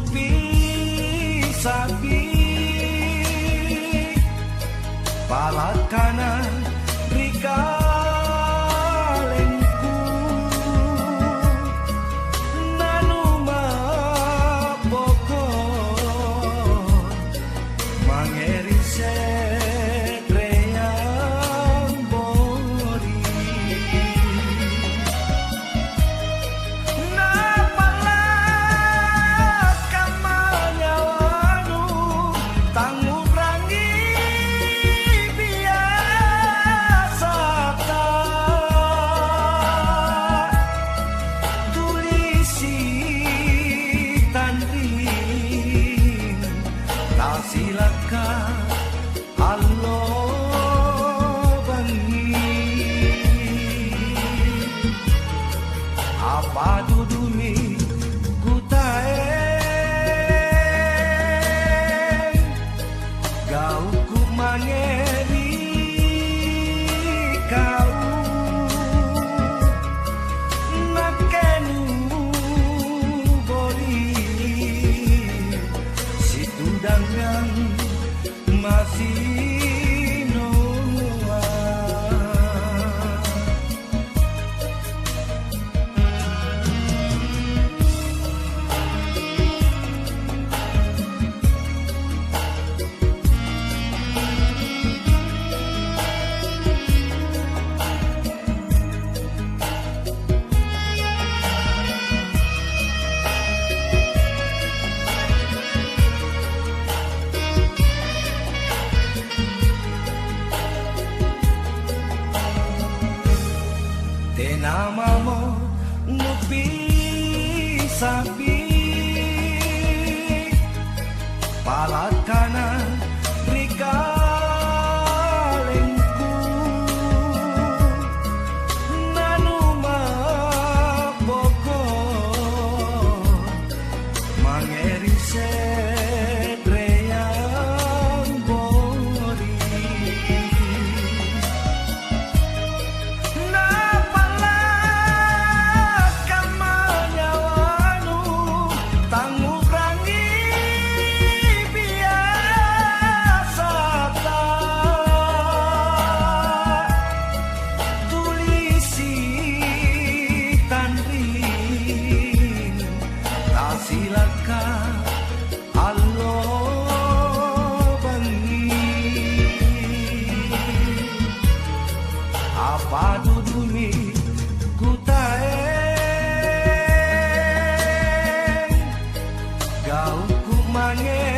nupi sapi pala kanan rikalengku nanuma boko mangeri setreyang bori napala kamanyawanu tangurangi biasa tulisi tanrin tak silakan halo bangi apa dudumi kutae gau ku mangeri kau nakenu bori situ dangang masih noa tenamamo nupi sapi pala kanan rikalengku nanuma boko mangeri setreyang bori napala kamanyawanu tangurangi biasa tulisi tanrin tak silakan halo bangi apa dudumi kutae gau ku mange